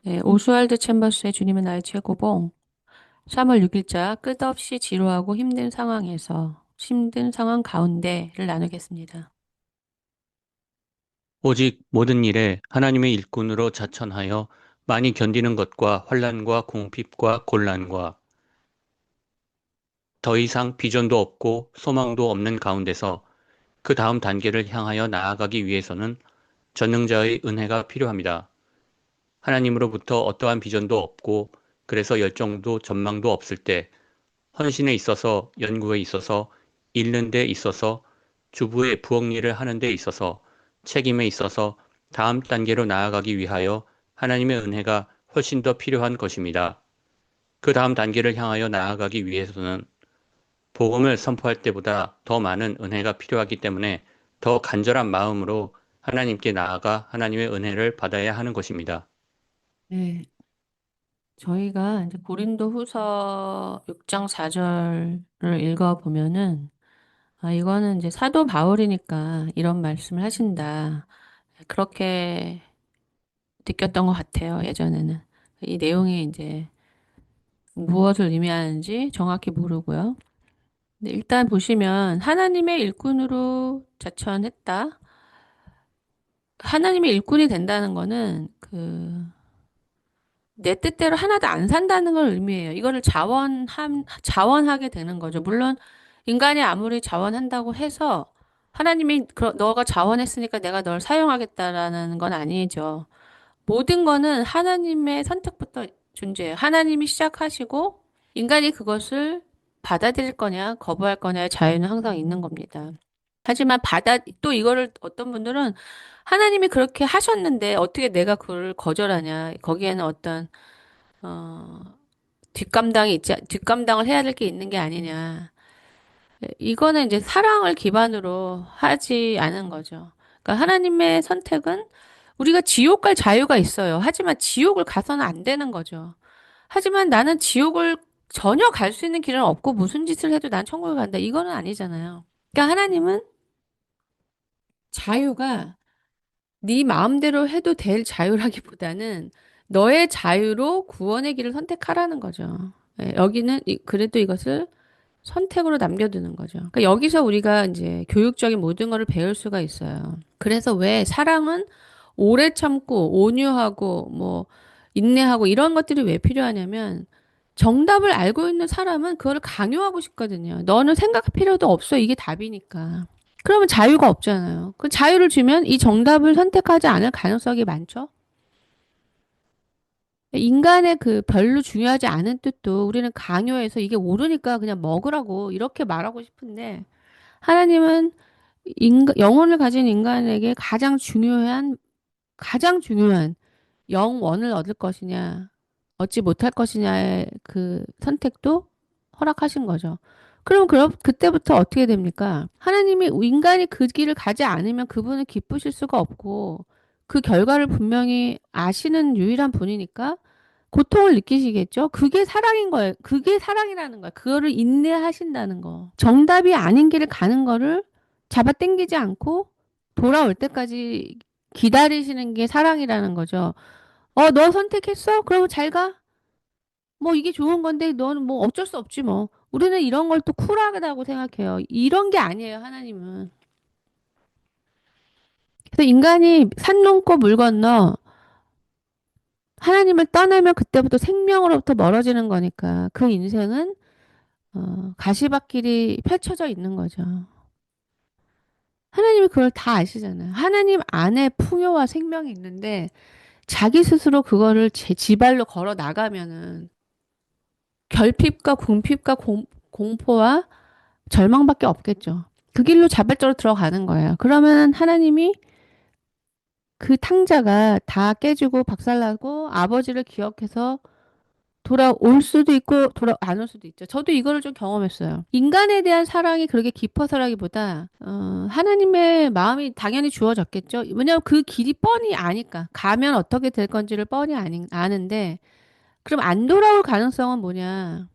네, 오스왈드 챔버스의 주님은 나의 최고봉. 3월 6일자 끝없이 지루하고 힘든 상황 가운데를 나누겠습니다. 오직 모든 일에 하나님의 일꾼으로 자천하여 많이 견디는 것과 환난과 궁핍과 곤란과 더 이상 비전도 없고 소망도 없는 가운데서 그 다음 단계를 향하여 나아가기 위해서는 전능자의 은혜가 필요합니다. 하나님으로부터 어떠한 비전도 없고 그래서 열정도 전망도 없을 때 헌신에 있어서 연구에 있어서 읽는 데 있어서 주부의 부엌 일을 하는 데 있어서 책임에 있어서 다음 단계로 나아가기 위하여 하나님의 은혜가 훨씬 더 필요한 것입니다. 그 다음 단계를 향하여 나아가기 위해서는 복음을 선포할 때보다 더 많은 은혜가 필요하기 때문에 더 간절한 마음으로 하나님께 나아가 하나님의 은혜를 받아야 하는 것입니다. 네, 저희가 이제 고린도 후서 6장 4절을 읽어보면은, 이거는 이제 사도 바울이니까 이런 말씀을 하신다. 그렇게 느꼈던 것 같아요, 예전에는. 이 내용이 이제 무엇을 의미하는지 정확히 모르고요. 근데 일단 보시면 하나님의 일꾼으로 자천했다. 하나님의 일꾼이 된다는 거는 내 뜻대로 하나도 안 산다는 걸 의미해요. 이거를 자원하게 되는 거죠. 물론 인간이 아무리 자원한다고 해서 하나님이 너가 자원했으니까 내가 널 사용하겠다라는 건 아니죠. 모든 거는 하나님의 선택부터 존재해요. 하나님이 시작하시고 인간이 그것을 받아들일 거냐, 거부할 거냐의 자유는 항상 있는 겁니다. 하지만 또 이거를 어떤 분들은 하나님이 그렇게 하셨는데 어떻게 내가 그걸 거절하냐. 거기에는 어떤, 어, 뒷감당을 해야 될 게 있는 게 아니냐. 이거는 이제 사랑을 기반으로 하지 않은 거죠. 그러니까 하나님의 선택은 우리가 지옥 갈 자유가 있어요. 하지만 지옥을 가서는 안 되는 거죠. 하지만 나는 지옥을 전혀 갈 수 있는 길은 없고 무슨 짓을 해도 난 천국을 간다. 이거는 아니잖아요. 그러니까 하나님은 자유가 네 마음대로 해도 될 자유라기보다는 너의 자유로 구원의 길을 선택하라는 거죠. 예, 여기는 그래도 이것을 선택으로 남겨두는 거죠. 그러니까 여기서 우리가 이제 교육적인 모든 거를 배울 수가 있어요. 그래서 왜 사랑은 오래 참고 온유하고 뭐 인내하고 이런 것들이 왜 필요하냐면 정답을 알고 있는 사람은 그거를 강요하고 싶거든요. 너는 생각할 필요도 없어. 이게 답이니까. 그러면 자유가 없잖아요. 그 자유를 주면 이 정답을 선택하지 않을 가능성이 많죠. 인간의 그 별로 중요하지 않은 뜻도 우리는 강요해서 이게 옳으니까 그냥 먹으라고 이렇게 말하고 싶은데 하나님은 영혼을 가진 인간에게 가장 중요한 영원을 얻을 것이냐, 얻지 못할 것이냐의 그 선택도 허락하신 거죠. 그럼 그때부터 어떻게 됩니까? 하나님이 인간이 그 길을 가지 않으면 그분은 기쁘실 수가 없고 그 결과를 분명히 아시는 유일한 분이니까 고통을 느끼시겠죠? 그게 사랑인 거예요. 그게 사랑이라는 거예요. 그거를 인내하신다는 거. 정답이 아닌 길을 가는 거를 잡아당기지 않고 돌아올 때까지 기다리시는 게 사랑이라는 거죠. 너 선택했어? 그러면 잘 가. 뭐 이게 좋은 건데 너는 뭐 어쩔 수 없지 뭐. 우리는 이런 걸 또 쿨하다고 생각해요. 이런 게 아니에요, 하나님은. 그래서 인간이 산 넘고 물 건너 하나님을 떠나면 그때부터 생명으로부터 멀어지는 거니까 그 인생은 가시밭길이 펼쳐져 있는 거죠. 하나님이 그걸 다 아시잖아요. 하나님 안에 풍요와 생명이 있는데 자기 스스로 그거를 제 지발로 걸어 나가면은 결핍과 궁핍과 공포와 절망밖에 없겠죠. 그 길로 자발적으로 들어가는 거예요. 그러면 하나님이 그 탕자가 다 깨지고 박살나고 아버지를 기억해서 돌아올 수도 있고 돌아 안 올 수도 있죠. 저도 이거를 좀 경험했어요. 인간에 대한 사랑이 그렇게 깊어서라기보다 하나님의 마음이 당연히 주어졌겠죠. 왜냐하면 그 길이 뻔히 아니까 가면 어떻게 될 건지를 뻔히 아는데 그럼 안 돌아올 가능성은 뭐냐?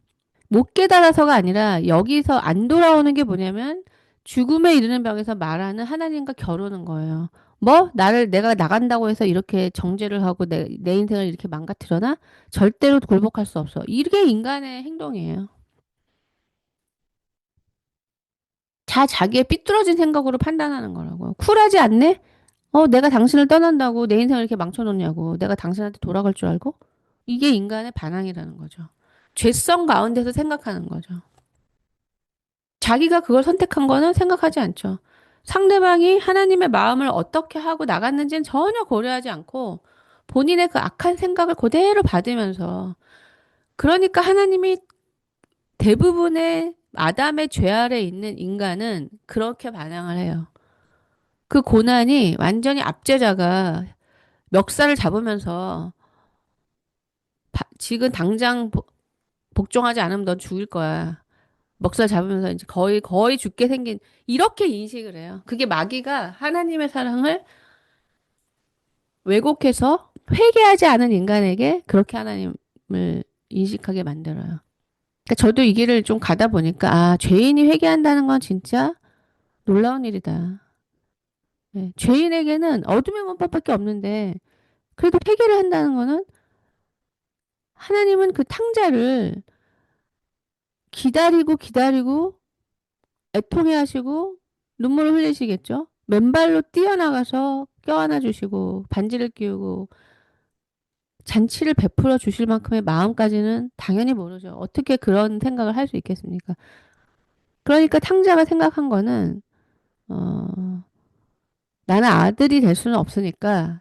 못 깨달아서가 아니라 여기서 안 돌아오는 게 뭐냐면 죽음에 이르는 병에서 말하는 하나님과 겨루는 거예요. 뭐? 내가 나간다고 해서 이렇게 정죄를 하고 내 인생을 이렇게 망가뜨려나? 절대로 굴복할 수 없어. 이게 인간의 행동이에요. 자기의 삐뚤어진 생각으로 판단하는 거라고. 쿨하지 않네? 내가 당신을 떠난다고 내 인생을 이렇게 망쳐놓냐고. 내가 당신한테 돌아갈 줄 알고? 이게 인간의 반항이라는 거죠. 죄성 가운데서 생각하는 거죠. 자기가 그걸 선택한 거는 생각하지 않죠. 상대방이 하나님의 마음을 어떻게 하고 나갔는지는 전혀 고려하지 않고 본인의 그 악한 생각을 그대로 받으면서 그러니까 하나님이 대부분의 아담의 죄 아래 있는 인간은 그렇게 반항을 해요. 그 고난이 완전히 압제자가 멱살을 잡으면서 지금 당장 복종하지 않으면 넌 죽을 거야. 멱살 잡으면서 이제 거의 죽게 생긴 이렇게 인식을 해요. 그게 마귀가 하나님의 사랑을 왜곡해서 회개하지 않은 인간에게 그렇게 하나님을 인식하게 만들어요. 그러니까 저도 이 길을 좀 가다 보니까 죄인이 회개한다는 건 진짜 놀라운 일이다. 네, 죄인에게는 어둠의 문법밖에 없는데 그래도 회개를 한다는 거는 하나님은 그 탕자를 기다리고 기다리고 애통해 하시고 눈물을 흘리시겠죠? 맨발로 뛰어나가서 껴안아 주시고 반지를 끼우고 잔치를 베풀어 주실 만큼의 마음까지는 당연히 모르죠. 어떻게 그런 생각을 할 수 있겠습니까? 그러니까 탕자가 생각한 거는 어, 나는 아들이 될 수는 없으니까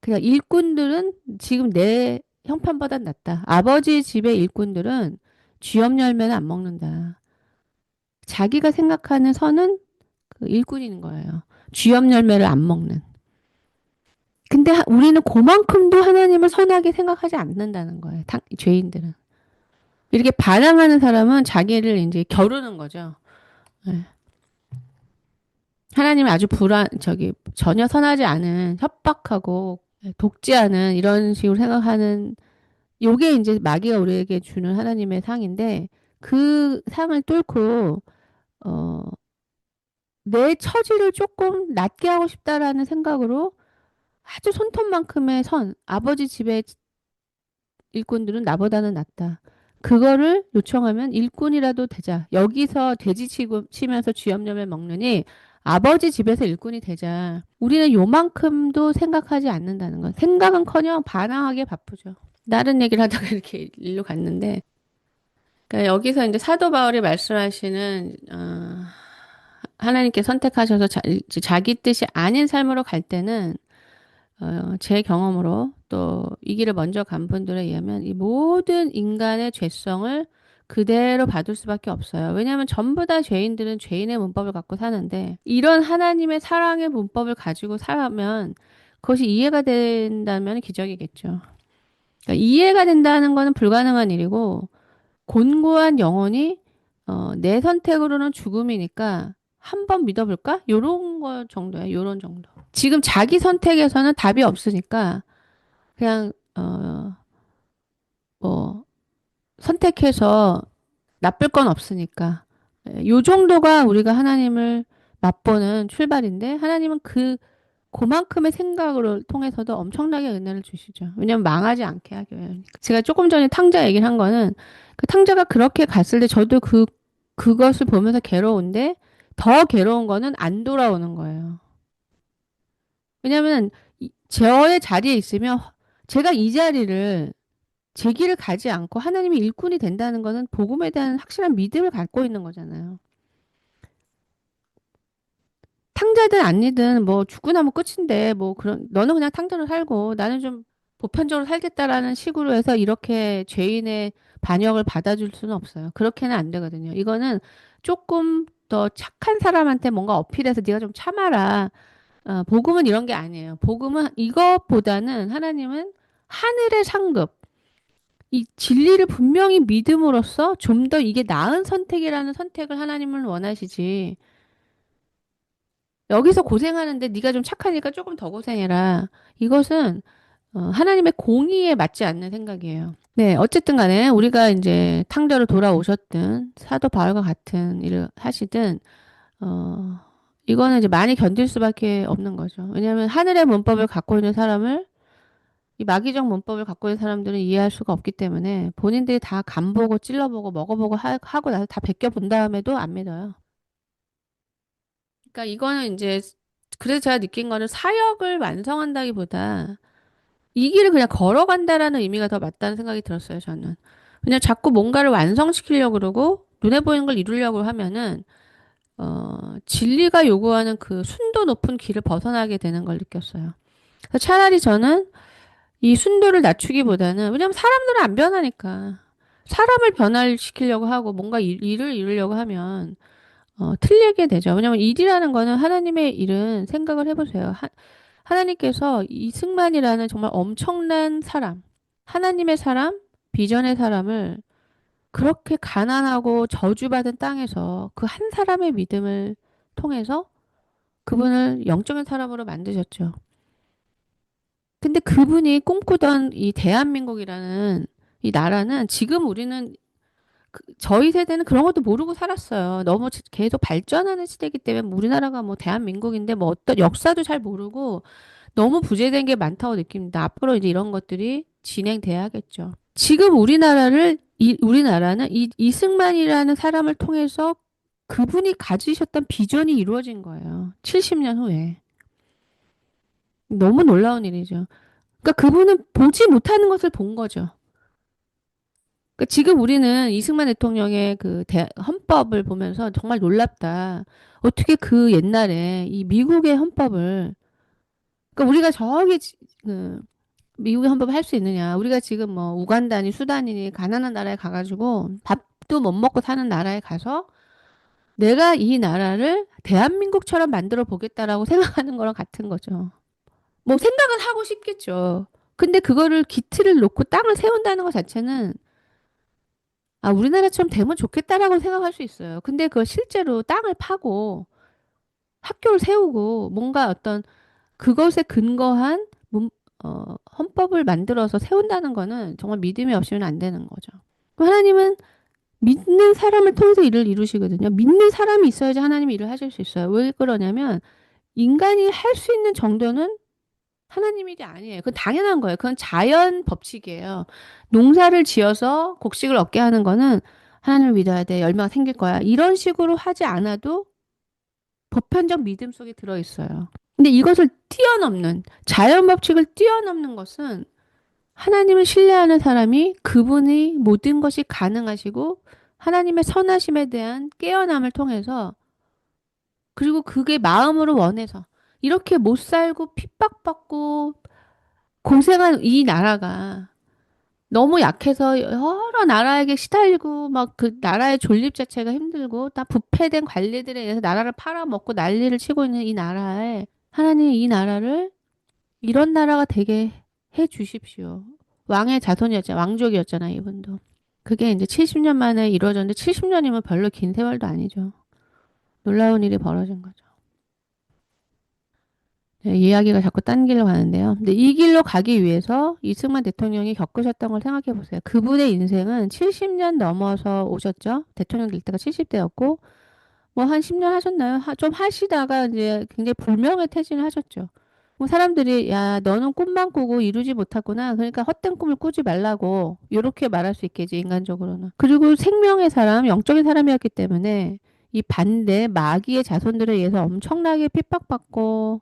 그냥 일꾼들은 지금 내 형편보단 낫다. 아버지 집의 일꾼들은 쥐업 열매는 안 먹는다. 자기가 생각하는 선은 그 일꾼인 거예요. 쥐업 열매를 안 먹는. 근데 우리는 그만큼도 하나님을 선하게 생각하지 않는다는 거예요. 죄인들은. 이렇게 반항하는 사람은 자기를 이제 겨루는 거죠. 네. 하나님을 아주 전혀 선하지 않은 협박하고 독재하는 이런 식으로 생각하는 요게 이제 마귀가 우리에게 주는 하나님의 상인데 그 상을 뚫고, 어, 내 처지를 조금 낮게 하고 싶다라는 생각으로 아주 손톱만큼의 아버지 집의 일꾼들은 나보다는 낫다. 그거를 요청하면 일꾼이라도 되자. 여기서 치면서 쥐염염을 먹느니 아버지 집에서 일꾼이 되자. 우리는 요만큼도 생각하지 않는다는 건 생각은커녕 반항하게 바쁘죠. 다른 얘기를 하다가 이렇게 일로 갔는데, 그러니까 여기서 이제 사도 바울이 말씀하시는 하나님께 선택하셔서 자기 뜻이 아닌 삶으로 갈 때는 제 경험으로 또 이 길을 먼저 간 분들에 의하면 이 모든 인간의 죄성을 그대로 받을 수밖에 없어요. 왜냐하면 전부 다 죄인들은 죄인의 문법을 갖고 사는데 이런 하나님의 사랑의 문법을 가지고 살면 그것이 이해가 된다면 기적이겠죠. 그러니까 이해가 된다는 거는 불가능한 일이고 곤고한 영혼이 내 선택으로는 죽음이니까 한번 믿어볼까? 요런 거 정도야. 요런 정도. 지금 자기 선택에서는 답이 없으니까 그냥 뭐 선택해서 나쁠 건 없으니까 요 정도가 우리가 하나님을 맛보는 출발인데 하나님은 그만큼의 생각을 통해서도 엄청나게 은혜를 주시죠. 왜냐면 망하지 않게 하기 위하니까. 제가 조금 전에 탕자 얘기를 한 거는 그 탕자가 그렇게 갔을 때 저도 그것을 보면서 괴로운데 더 괴로운 거는 안 돌아오는 거예요. 왜냐면 저의 자리에 있으면 제가 이 자리를 제 길을 가지 않고 하나님이 일꾼이 된다는 거는 복음에 대한 확실한 믿음을 갖고 있는 거잖아요. 탕자든 아니든 뭐 죽고 나면 끝인데 뭐 그런 너는 그냥 탕자로 살고 나는 좀 보편적으로 살겠다라는 식으로 해서 이렇게 죄인의 반역을 받아줄 수는 없어요. 그렇게는 안 되거든요. 이거는 조금 더 착한 사람한테 뭔가 어필해서 네가 좀 참아라. 복음은 이런 게 아니에요. 복음은 이것보다는 하나님은 하늘의 상급, 이 진리를 분명히 믿음으로써 좀 더 이게 나은 선택이라는 선택을 하나님은 원하시지. 여기서 고생하는데 네가 좀 착하니까 조금 더 고생해라. 이것은 하나님의 공의에 맞지 않는 생각이에요. 네, 어쨌든 간에 우리가 이제 탕자로 돌아오셨든 사도 바울과 같은 일을 하시든 어, 이거는 이제 많이 견딜 수밖에 없는 거죠. 왜냐하면 하늘의 문법을 갖고 있는 사람을 이 마귀적 문법을 갖고 있는 사람들은 이해할 수가 없기 때문에 본인들이 다 간보고 찔러보고 먹어보고 하고 나서 다 베껴본 다음에도 안 믿어요. 그러니까 이거는 이제 그래서 제가 느낀 거는 사역을 완성한다기보다 이 길을 그냥 걸어간다라는 의미가 더 맞다는 생각이 들었어요, 저는. 그냥 자꾸 뭔가를 완성시키려고 그러고 눈에 보이는 걸 이루려고 하면은 진리가 요구하는 그 순도 높은 길을 벗어나게 되는 걸 느꼈어요. 그래서 차라리 저는 이 순도를 낮추기보다는 왜냐면 사람들은 안 변하니까 사람을 변화시키려고 하고 뭔가 일을 이루려고 하면 틀리게 되죠. 왜냐면 일이라는 거는 하나님의 일은 생각을 해보세요. 하나님께서 이승만이라는 정말 엄청난 사람, 하나님의 사람, 비전의 사람을 그렇게 가난하고 저주받은 땅에서 그 한 사람의 믿음을 통해서 그분을 영적인 사람으로 만드셨죠. 근데 그분이 꿈꾸던 이 대한민국이라는 이 나라는 지금 우리는 저희 세대는 그런 것도 모르고 살았어요. 너무 계속 발전하는 시대이기 때문에 우리나라가 뭐 대한민국인데 뭐 어떤 역사도 잘 모르고 너무 부재된 게 많다고 느낍니다. 앞으로 이제 이런 것들이 진행돼야겠죠. 지금 우리나라는 이승만이라는 사람을 통해서 그분이 가지셨던 비전이 이루어진 거예요. 70년 후에. 너무 놀라운 일이죠. 그러니까 그분은 보지 못하는 것을 본 거죠. 그러니까 지금 우리는 이승만 대통령의 그 헌법을 보면서 정말 놀랍다. 어떻게 그 옛날에 이 미국의 헌법을, 그러니까 우리가 그 미국의 헌법을 할 수 있느냐. 우리가 지금 뭐 우간다니 수단이니 가난한 나라에 가가지고 밥도 못 먹고 사는 나라에 가서 내가 이 나라를 대한민국처럼 만들어 보겠다라고 생각하는 거랑 같은 거죠. 뭐 생각은 하고 싶겠죠. 근데 그거를 기틀을 놓고 땅을 세운다는 것 자체는 우리나라처럼 되면 좋겠다라고 생각할 수 있어요. 근데 그걸 실제로 땅을 파고 학교를 세우고 뭔가 어떤 그것에 근거한 헌법을 만들어서 세운다는 거는 정말 믿음이 없이는 안 되는 거죠. 하나님은 믿는 사람을 통해서 일을 이루시거든요. 믿는 사람이 있어야지 하나님이 일을 하실 수 있어요. 왜 그러냐면 인간이 할 수 있는 정도는 하나님 일이 아니에요. 그건 당연한 거예요. 그건 자연 법칙이에요. 농사를 지어서 곡식을 얻게 하는 거는 하나님을 믿어야 돼. 열매가 생길 거야. 이런 식으로 하지 않아도 보편적 믿음 속에 들어 있어요. 근데 이것을 뛰어넘는 자연 법칙을 뛰어넘는 것은 하나님을 신뢰하는 사람이 그분이 모든 것이 가능하시고 하나님의 선하심에 대한 깨어남을 통해서 그리고 그게 마음으로 원해서 이렇게 못 살고 핍박받고 고생한 이 나라가 너무 약해서 여러 나라에게 시달리고 막 그 나라의 존립 자체가 힘들고 다 부패된 관리들에 의해서 나라를 팔아먹고 난리를 치고 있는 이 나라에 하나님 이 나라를 이런 나라가 되게 해 주십시오. 왕의 자손이었잖아요. 왕족이었잖아요, 이분도. 그게 이제 70년 만에 이루어졌는데 70년이면 별로 긴 세월도 아니죠. 놀라운 일이 벌어진 거죠. 네, 이야기가 자꾸 딴 길로 가는데요. 근데 이 길로 가기 위해서 이승만 대통령이 겪으셨던 걸 생각해 보세요. 그분의 인생은 70년 넘어서 오셨죠. 대통령 될 때가 70대였고, 뭐 한 10년 하셨나요? 좀 하시다가 이제 굉장히 불명예 퇴진을 하셨죠. 뭐 사람들이 야, 너는 꿈만 꾸고 이루지 못하구나. 그러니까 헛된 꿈을 꾸지 말라고 이렇게 말할 수 있겠지, 인간적으로는. 그리고 생명의 사람, 영적인 사람이었기 때문에 이 반대 마귀의 자손들에 의해서 엄청나게 핍박받고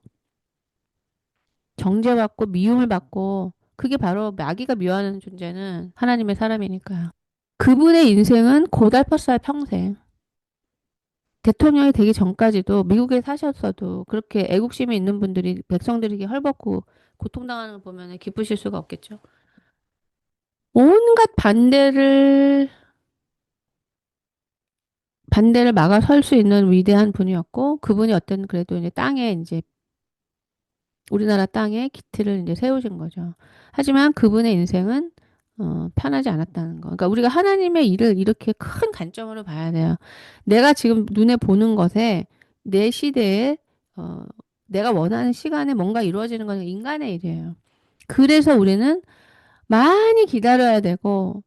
정죄받고 미움을 받고 그게 바로 마귀가 미워하는 존재는 하나님의 사람이니까요. 그분의 인생은 고달팠어요, 평생. 대통령이 되기 전까지도 미국에 사셨어도 그렇게 애국심이 있는 분들이 백성들에게 헐벗고 고통당하는 걸 보면 기쁘실 수가 없겠죠. 온갖 반대를 막아 설 수 있는 위대한 분이었고 그분이 어떤 그래도 이제 땅에 이제 우리나라 땅에 기틀을 이제 세우신 거죠. 하지만 그분의 인생은 편하지 않았다는 거. 그러니까 우리가 하나님의 일을 이렇게 큰 관점으로 봐야 돼요. 내가 지금 눈에 보는 것에 내 시대에 어, 내가 원하는 시간에 뭔가 이루어지는 것은 인간의 일이에요. 그래서 우리는 많이 기다려야 되고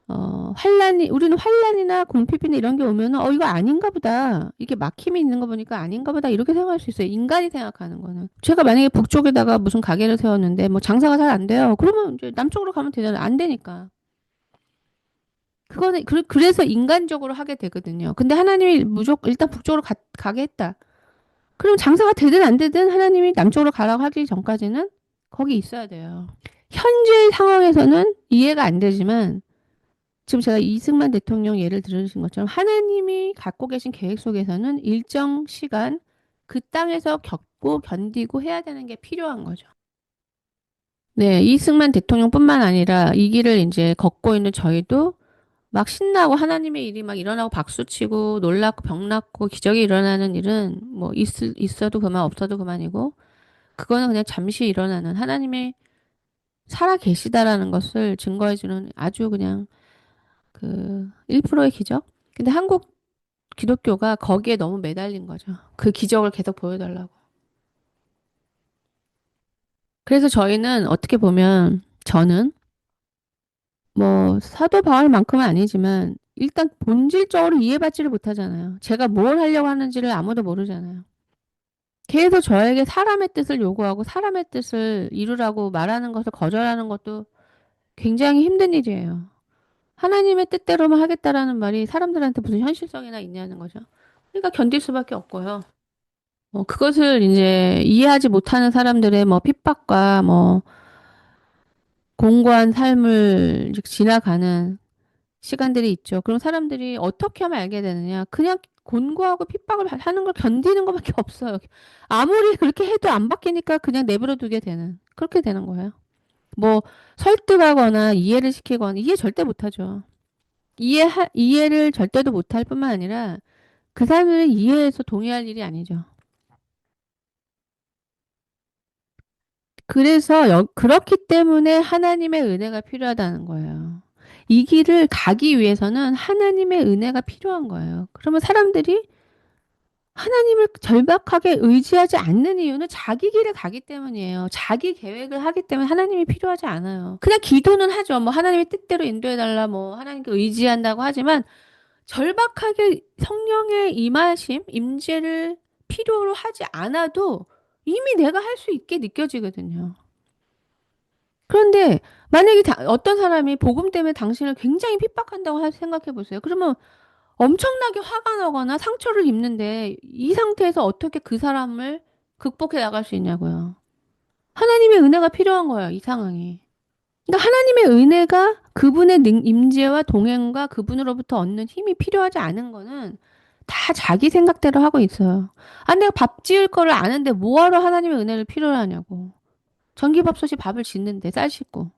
우리는 환란이나 궁핍이나 이런 게 오면은, 이거 아닌가 보다. 이게 막힘이 있는 거 보니까 아닌가 보다. 이렇게 생각할 수 있어요. 인간이 생각하는 거는. 제가 만약에 북쪽에다가 무슨 가게를 세웠는데, 뭐 장사가 잘 안 돼요. 그러면 이제 남쪽으로 가면 되잖아요. 안 되니까. 그거는, 그래서 인간적으로 하게 되거든요. 근데 하나님이 무조건, 일단 북쪽으로 가게 했다. 그럼 장사가 되든 안 되든 하나님이 남쪽으로 가라고 하기 전까지는 거기 있어야 돼요. 현재 상황에서는 이해가 안 되지만, 지금 제가 이승만 대통령 예를 들으신 것처럼 하나님이 갖고 계신 계획 속에서는 일정 시간 그 땅에서 겪고 견디고 해야 되는 게 필요한 거죠. 네, 이승만 대통령뿐만 아니라 이 길을 이제 걷고 있는 저희도 막 신나고 하나님의 일이 막 일어나고 박수치고 놀랍고 병났고 기적이 일어나는 일은 뭐 있어도 그만 없어도 그만이고 그거는 그냥 잠시 일어나는 하나님의 살아 계시다라는 것을 증거해주는 아주 그냥 그 1%의 기적? 근데 한국 기독교가 거기에 너무 매달린 거죠. 그 기적을 계속 보여달라고. 그래서 저희는 어떻게 보면 저는 뭐 사도 바울만큼은 아니지만 일단 본질적으로 이해받지를 못하잖아요. 제가 뭘 하려고 하는지를 아무도 모르잖아요. 계속 저에게 사람의 뜻을 요구하고 사람의 뜻을 이루라고 말하는 것을 거절하는 것도 굉장히 힘든 일이에요. 하나님의 뜻대로만 하겠다라는 말이 사람들한테 무슨 현실성이나 있냐는 거죠. 그러니까 견딜 수밖에 없고요. 그것을 이제 이해하지 못하는 사람들의 뭐 핍박과 뭐 공고한 삶을 이제 지나가는 시간들이 있죠. 그럼 사람들이 어떻게 하면 알게 되느냐? 그냥 곤고하고 핍박을 하는 걸 견디는 것밖에 없어요. 아무리 그렇게 해도 안 바뀌니까 그냥 내버려 두게 되는, 그렇게 되는 거예요. 뭐 설득하거나 이해를 시키거나 이해 절대 못하죠. 이해를 절대도 못할 뿐만 아니라 그 사람을 이해해서 동의할 일이 아니죠. 그래서 그렇기 때문에 하나님의 은혜가 필요하다는 거예요. 이 길을 가기 위해서는 하나님의 은혜가 필요한 거예요. 그러면 사람들이 하나님을 절박하게 의지하지 않는 이유는 자기 길을 가기 때문이에요. 자기 계획을 하기 때문에 하나님이 필요하지 않아요. 그냥 기도는 하죠. 뭐 하나님의 뜻대로 인도해달라, 뭐 하나님께 의지한다고 하지만 절박하게 성령의 임하심, 임재를 필요로 하지 않아도 이미 내가 할 수 있게 느껴지거든요. 그런데 만약에 어떤 사람이 복음 때문에 당신을 굉장히 핍박한다고 생각해 보세요. 그러면 엄청나게 화가 나거나 상처를 입는데 이 상태에서 어떻게 그 사람을 극복해 나갈 수 있냐고요. 하나님의 은혜가 필요한 거예요, 이 상황이. 그러니까 하나님의 은혜가 그분의 임재와 동행과 그분으로부터 얻는 힘이 필요하지 않은 거는 다 자기 생각대로 하고 있어요. 아, 내가 밥 지을 거를 아는데 뭐하러 하나님의 은혜를 필요로 하냐고. 전기밥솥이 밥을 짓는데 쌀 씻고.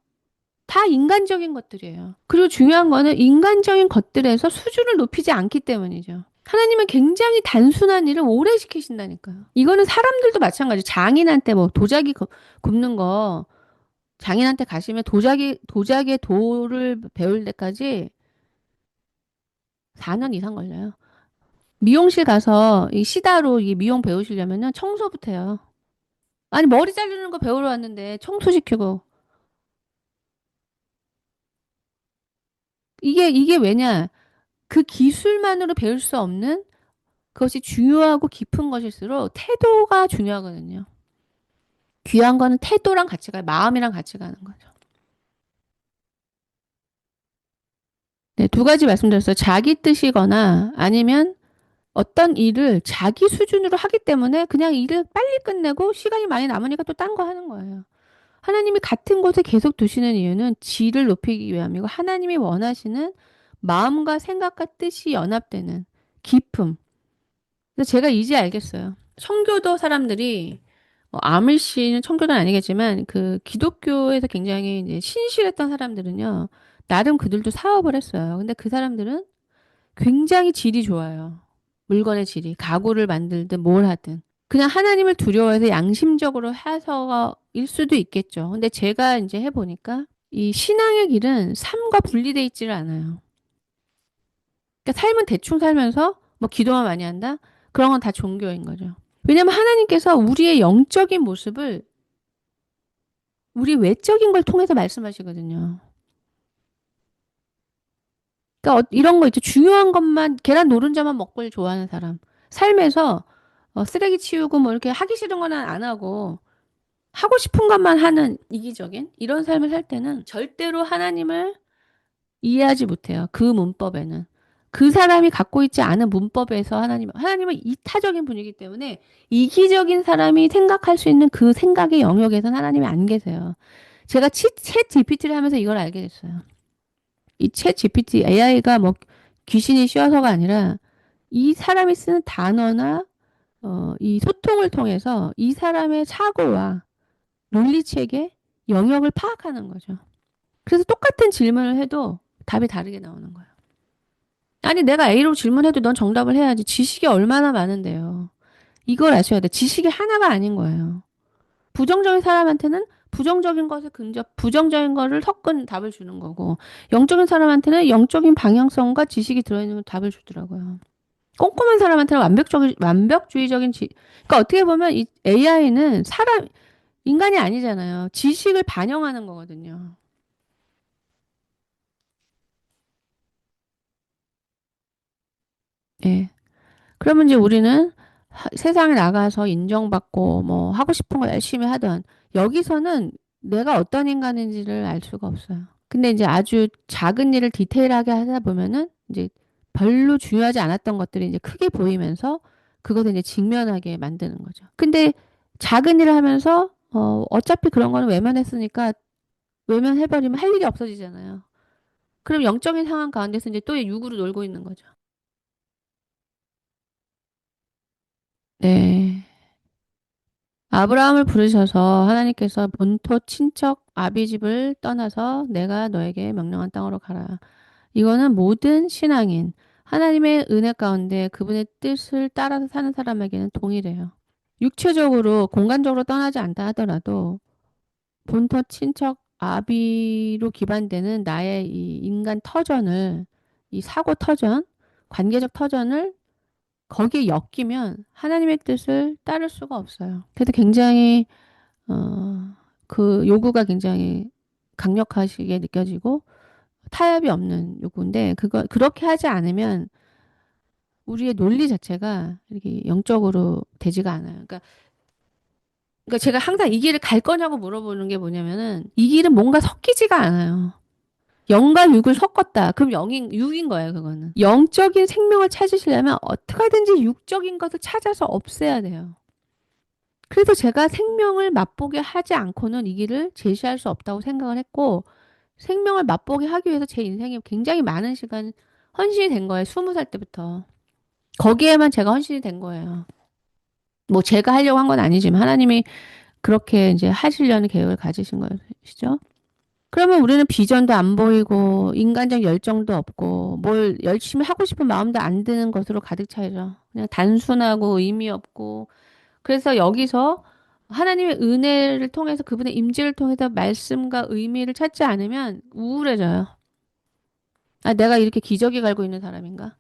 다 인간적인 것들이에요. 그리고 중요한 거는 인간적인 것들에서 수준을 높이지 않기 때문이죠. 하나님은 굉장히 단순한 일을 오래 시키신다니까요. 이거는 사람들도 마찬가지. 장인한테 뭐 도자기 굽는 거 장인한테 가시면 도자기의 도를 배울 때까지 4년 이상 걸려요. 미용실 가서 이 시다로 이 미용 배우시려면은 청소부터 해요. 아니 머리 자르는 거 배우러 왔는데 청소시키고 이게 왜냐? 그 기술만으로 배울 수 없는 그것이 중요하고 깊은 것일수록 태도가 중요하거든요. 귀한 거는 태도랑 같이 가요. 마음이랑 같이 가는 거죠. 네, 두 가지 말씀드렸어요. 자기 뜻이거나 아니면 어떤 일을 자기 수준으로 하기 때문에 그냥 일을 빨리 끝내고 시간이 많이 남으니까 또 딴 거 하는 거예요. 하나님이 같은 곳에 계속 두시는 이유는 질을 높이기 위함이고 하나님이 원하시는 마음과 생각과 뜻이 연합되는 기쁨. 근데 제가 이제 알겠어요. 청교도 사람들이 아밀 씨는 청교도는 아니겠지만 그 기독교에서 굉장히 이제 신실했던 사람들은요. 나름 그들도 사업을 했어요. 근데 그 사람들은 굉장히 질이 좋아요. 물건의 질이. 가구를 만들든 뭘 하든. 그냥 하나님을 두려워해서 양심적으로 해서일 수도 있겠죠. 근데 제가 이제 해보니까 이 신앙의 길은 삶과 분리돼 있지를 않아요. 그러니까 삶은 대충 살면서 뭐 기도만 많이 한다? 그런 건 다 종교인 거죠. 왜냐면 하나님께서 우리의 영적인 모습을 우리 외적인 걸 통해서 말씀하시거든요. 그러니까 이런 거 있죠. 중요한 것만 계란 노른자만 먹고 좋아하는 사람. 삶에서 쓰레기 치우고 뭐 이렇게 하기 싫은 거는 안 하고 하고 싶은 것만 하는 이기적인 이런 삶을 살 때는 절대로 하나님을 이해하지 못해요. 그 문법에는. 그 사람이 갖고 있지 않은 문법에서 하나님은 이타적인 분이기 때문에 이기적인 사람이 생각할 수 있는 그 생각의 영역에선 하나님이 안 계세요. 제가 챗 GPT를 하면서 이걸 알게 됐어요. 이 챗 GPT AI가 뭐 귀신이 씌어서가 아니라 이 사람이 쓰는 단어나 이 소통을 통해서 이 사람의 사고와 논리 체계 영역을 파악하는 거죠. 그래서 똑같은 질문을 해도 답이 다르게 나오는 거예요. 아니, 내가 A로 질문해도 넌 정답을 해야지. 지식이 얼마나 많은데요. 이걸 아셔야 돼. 지식이 하나가 아닌 거예요. 부정적인 사람한테는 부정적인 것을 부정적인 거를 섞은 답을 주는 거고, 영적인 사람한테는 영적인 방향성과 지식이 들어있는 답을 주더라고요. 꼼꼼한 사람한테는 완벽주의적인 그러니까 어떻게 보면 이 AI는 인간이 아니잖아요. 지식을 반영하는 거거든요. 예. 그러면 이제 우리는 세상에 나가서 인정받고 뭐 하고 싶은 거 열심히 하던 여기서는 내가 어떤 인간인지를 알 수가 없어요. 근데 이제 아주 작은 일을 디테일하게 하다 보면은 이제 별로 중요하지 않았던 것들이 이제 크게 보이면서 그것을 이제 직면하게 만드는 거죠. 근데 작은 일을 하면서 어차피 그런 거는 외면했으니까 외면해버리면 할 일이 없어지잖아요. 그럼 영적인 상황 가운데서 이제 또 육으로 놀고 있는 거죠. 네. 아브라함을 부르셔서 하나님께서 본토 친척 아비집을 떠나서 내가 너에게 명령한 땅으로 가라. 이거는 모든 신앙인, 하나님의 은혜 가운데 그분의 뜻을 따라서 사는 사람에게는 동일해요. 육체적으로, 공간적으로 떠나지 않다 하더라도 본토 친척 아비로 기반되는 나의 이 인간 터전을, 이 사고 터전, 관계적 터전을 거기에 엮이면 하나님의 뜻을 따를 수가 없어요. 그래서 굉장히 그 요구가 굉장히 강력하시게 느껴지고 타협이 없는 요구인데 그렇게 하지 않으면 우리의 논리 자체가 이렇게 영적으로 되지가 않아요. 그러니까 제가 항상 이 길을 갈 거냐고 물어보는 게 뭐냐면은 이 길은 뭔가 섞이지가 않아요. 영과 육을 섞었다. 그럼 육인 거예요, 그거는. 영적인 생명을 찾으시려면 어떻게 하든지 육적인 것을 찾아서 없애야 돼요. 그래서 제가 생명을 맛보게 하지 않고는 이 길을 제시할 수 없다고 생각을 했고, 생명을 맛보게 하기 위해서 제 인생에 굉장히 많은 시간 헌신이 된 거예요. 20살 때부터. 거기에만 제가 헌신이 된 거예요. 뭐 제가 하려고 한 건 아니지만 하나님이 그렇게 이제 하시려는 계획을 가지신 것이죠. 그러면 우리는 비전도 안 보이고 인간적 열정도 없고 뭘 열심히 하고 싶은 마음도 안 드는 것으로 가득 차죠. 그냥 단순하고 의미 없고 그래서 여기서 하나님의 은혜를 통해서 그분의 임재를 통해서 말씀과 의미를 찾지 않으면 우울해져요. 아, 내가 이렇게 기저귀 갈고 있는 사람인가?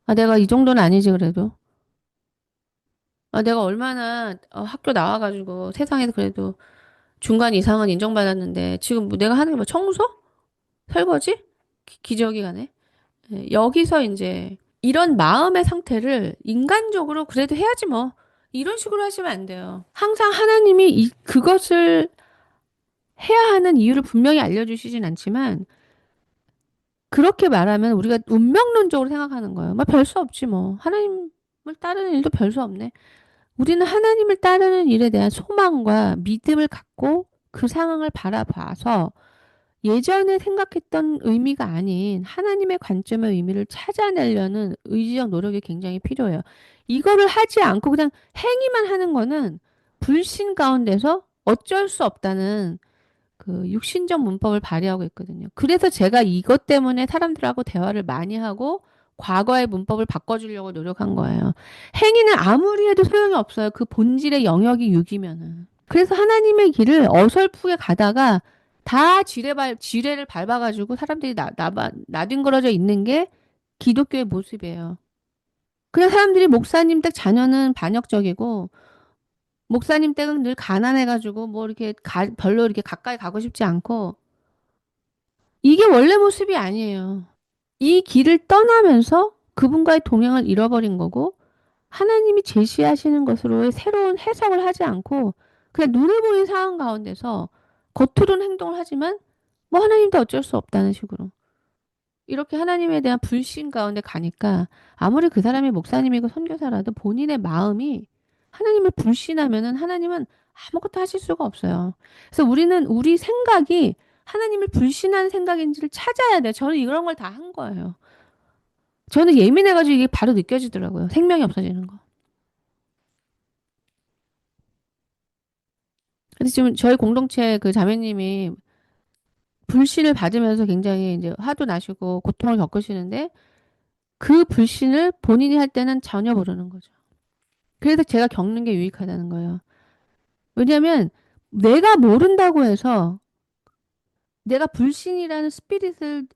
아, 내가 이 정도는 아니지 그래도. 아, 내가 얼마나 학교 나와가지고 세상에서 그래도 중간 이상은 인정받았는데 지금 뭐 내가 하는 게 뭐 청소? 설거지? 기저귀 가네. 예, 여기서 이제 이런 마음의 상태를 인간적으로 그래도 해야지 뭐. 이런 식으로 하시면 안 돼요. 항상 하나님이 그것을 해야 하는 이유를 분명히 알려주시진 않지만 그렇게 말하면 우리가 운명론적으로 생각하는 거예요. 뭐 별 수 없지 뭐. 하나님을 따르는 일도 별 수 없네. 우리는 하나님을 따르는 일에 대한 소망과 믿음을 갖고 그 상황을 바라봐서 예전에 생각했던 의미가 아닌 하나님의 관점의 의미를 찾아내려는 의지적 노력이 굉장히 필요해요. 이거를 하지 않고 그냥 행위만 하는 거는 불신 가운데서 어쩔 수 없다는 그 육신적 문법을 발휘하고 있거든요. 그래서 제가 이것 때문에 사람들하고 대화를 많이 하고 과거의 문법을 바꿔주려고 노력한 거예요. 행위는 아무리 해도 소용이 없어요. 그 본질의 영역이 육이면은. 그래서 하나님의 길을 어설프게 가다가 다 지뢰를 밟아가지고 사람들이 나뒹굴어져 있는 게 기독교의 모습이에요. 그냥 사람들이 목사님 댁 자녀는 반역적이고 목사님 댁은 늘 가난해가지고 뭐 이렇게 별로 이렇게 가까이 가고 싶지 않고 이게 원래 모습이 아니에요. 이 길을 떠나면서 그분과의 동행을 잃어버린 거고 하나님이 제시하시는 것으로의 새로운 해석을 하지 않고 그냥 눈에 보이는 상황 가운데서 겉으로는 행동을 하지만 뭐 하나님도 어쩔 수 없다는 식으로 이렇게 하나님에 대한 불신 가운데 가니까 아무리 그 사람이 목사님이고 선교사라도 본인의 마음이 하나님을 불신하면은 하나님은 아무것도 하실 수가 없어요. 그래서 우리는 우리 생각이 하나님을 불신하는 생각인지를 찾아야 돼요. 저는 이런 걸 다 한 거예요. 저는 예민해가지고 이게 바로 느껴지더라고요. 생명이 없어지는 거. 근데 지금 저희 공동체 그 자매님이 불신을 받으면서 굉장히 이제 화도 나시고 고통을 겪으시는데 그 불신을 본인이 할 때는 전혀 모르는 거죠. 그래서 제가 겪는 게 유익하다는 거예요. 왜냐면 내가 모른다고 해서 내가 불신이라는 스피릿을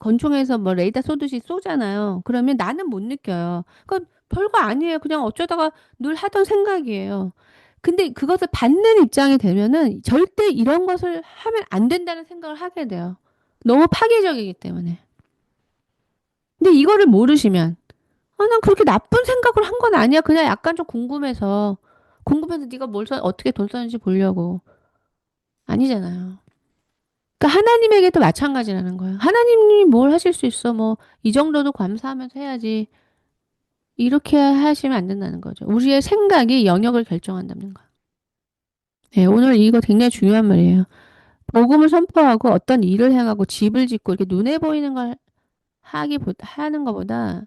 권총에서 뭐 레이더 쏘듯이 쏘잖아요. 그러면 나는 못 느껴요. 그건 별거 아니에요. 그냥 어쩌다가 늘 하던 생각이에요. 근데 그것을 받는 입장이 되면은 절대 이런 것을 하면 안 된다는 생각을 하게 돼요. 너무 파괴적이기 때문에. 근데 이거를 모르시면, 아, 난 그렇게 나쁜 생각을 한 건 아니야. 그냥 약간 좀 궁금해서 네가 어떻게 돈 썼는지 보려고. 아니잖아요. 그러니까 하나님에게도 마찬가지라는 거예요. 하나님이 뭘 하실 수 있어. 뭐, 이 정도도 감사하면서 해야지. 이렇게 하시면 안 된다는 거죠. 우리의 생각이 영역을 결정한다는 거예요. 네, 오늘 이거 굉장히 중요한 말이에요. 복음을 선포하고 어떤 일을 행하고 집을 짓고 이렇게 눈에 보이는 걸 하는 것보다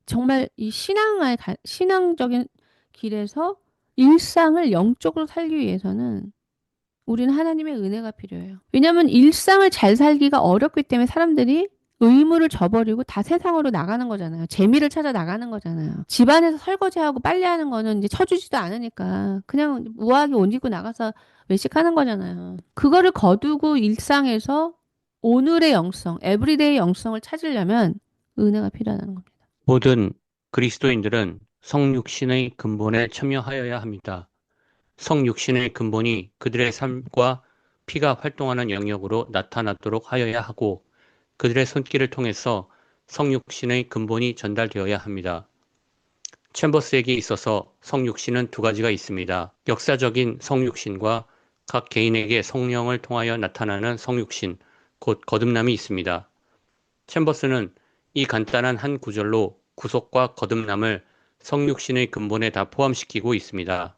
정말 이 신앙적인 길에서 일상을 영적으로 살기 위해서는 우리는 하나님의 은혜가 필요해요. 왜냐하면 일상을 잘 살기가 어렵기 때문에 사람들이 의무를 저버리고 다 세상으로 나가는 거잖아요. 재미를 찾아 나가는 거잖아요. 집안에서 설거지하고 빨래하는 거는 이제 쳐주지도 않으니까 그냥 우아하게 옷 입고 나가서 외식하는 거잖아요. 그거를 거두고 일상에서 오늘의 영성, 에브리데이 영성을 찾으려면 은혜가 필요하다는 겁니다. 모든 그리스도인들은 성육신의 근본에 참여하여야 합니다. 성육신의 근본이 그들의 삶과 피가 활동하는 영역으로 나타나도록 하여야 하고 그들의 손길을 통해서 성육신의 근본이 전달되어야 합니다. 챔버스에게 있어서 성육신은 두 가지가 있습니다. 역사적인 성육신과 각 개인에게 성령을 통하여 나타나는 성육신, 곧 거듭남이 있습니다. 챔버스는 이 간단한 한 구절로 구속과 거듭남을 성육신의 근본에 다 포함시키고 있습니다.